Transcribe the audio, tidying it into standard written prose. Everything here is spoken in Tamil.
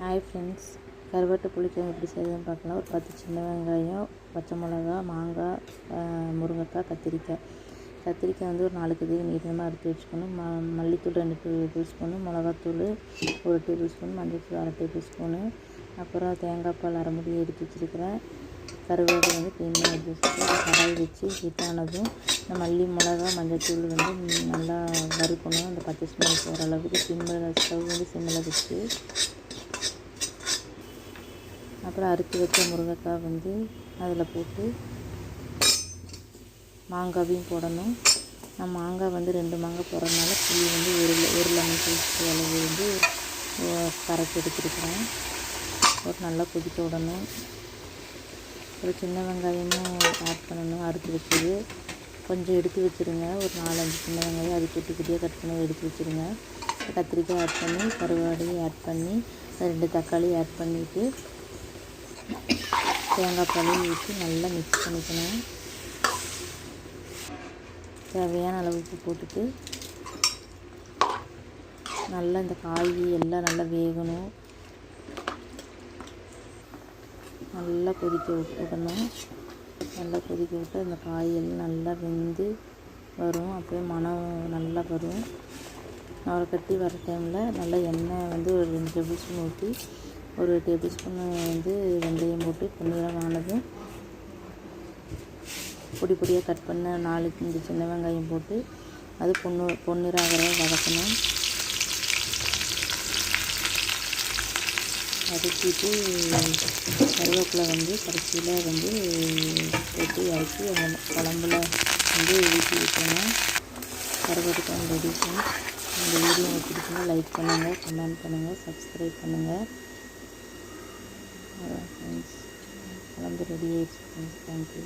ஹாய் ஃப்ரெண்ட்ஸ், கருவாட்டு புளிக்குழம்பு எப்படி செய்யுதுன்னு பார்க்கலாம். ஒரு 10 சின்ன வெங்காயம், பச்சை மிளகா, மாங்காய், முருங்கைக்காய், கத்திரிக்காய் வந்து ஒரு 4 கத்திரிக்காய் நீட்டமாக எடுத்து வச்சுக்கணும். மல்லித்தூள் 2 டேபிள் ஸ்பூனு, மிளகாத்தூள் 1 டேபிள் ஸ்பூன், மஞ்சள்தூள் 1/2 டேபிள் ஸ்பூனு, அப்புறம் தேங்காய் பால் 1/2 மூடி எடுத்து வச்சுருக்கிறேன். கருவேப்பிலை வந்து க்ளீனாக எடுத்து வச்சுட்டு கடாய் வச்சு ஹீட்டானதும் இந்த மல்லி, மிளகா, மஞ்சள்தூள் வந்து நல்லா வறுக்கணும். அந்த பச்சை ஸ்மெல் போகிற அளவுக்கு ஸ்டவ் வந்து சிம்மில் வச்சு, அப்புறம் அறுத்து வச்ச முருங்கைக்காய் வந்து அதில் போட்டு மாங்காயும் போடணும். நான் மாங்காய் வந்து 2 மாங்காய் போடுறதுனால புளி வந்து ஒரு லெமன் சைஸ் அளவு வந்து கரைச்சி எடுத்துருக்குறேன். ஒரு நல்லா கொதிக்க விடணும். ஒரு சின்ன வெங்காயமும் ஆட் பண்ணணும். அறுத்து வச்சது கொஞ்சம் எடுத்து வச்சுருங்க. ஒரு 4-5 சின்ன வெங்காயம் அது குட்டி குட்டியாக கட் பண்ணி எடுத்து வச்சுருங்க. கத்திரிக்காய் ஆட் பண்ணி, கருவாடையும் ஆட் பண்ணி, 2 தக்காளி ஆட் பண்ணிவிட்டு தேங்காய் பாலையும் ஊற்றி நல்லா மிக்ஸ் பண்ணிக்கணும். தேவையான அளவுக்கு போட்டுட்டு நல்லா இந்த காய் எல்லாம் நல்லா வேகணும். நல்லா கொதிக்க விடணும். நல்லா கொதிக்க விட்டு அந்த காயெல்லாம் நல்லா வெந்து வரும். அப்படியே மணம் நல்லா வரும். அவரை கட்டி வர டைமில் நல்லா எண்ணெய் வந்து ஒரு 2 டேபிள் ஸ்பூன் ஊற்றி, 1 டேபிள் ஸ்பூன் வந்து வெந்தயம் போட்டு பொன்னிறம் ஆனதும் பொடி பொடியாக கட் பண்ண 4-5 சின்ன வெங்காயம் போட்டு அது பொன்னிறம் ஆகிற வதக்கணும். வதக்கிட்டு கருவேப்பிலை வந்து கடைசியில் வந்து போட்டு இறக்கி அந்த குழம்புல வந்து ஊற்றி வைக்கணும். கருவாட்டு குழம்பு ரெடி. இந்த வீடியோ உங்களுக்கு பிடிச்சிருந்தா லைக் பண்ணுங்கள், கமெண்ட் பண்ணுங்கள், சப்ஸ்கிரைப் பண்ணுங்கள். ஃப்ரெண்ட்ஸ், குழம்பு ரெடி ஆகிடுச்சு ஃப்ரெண்ட்ஸ். தேங்க்யூ.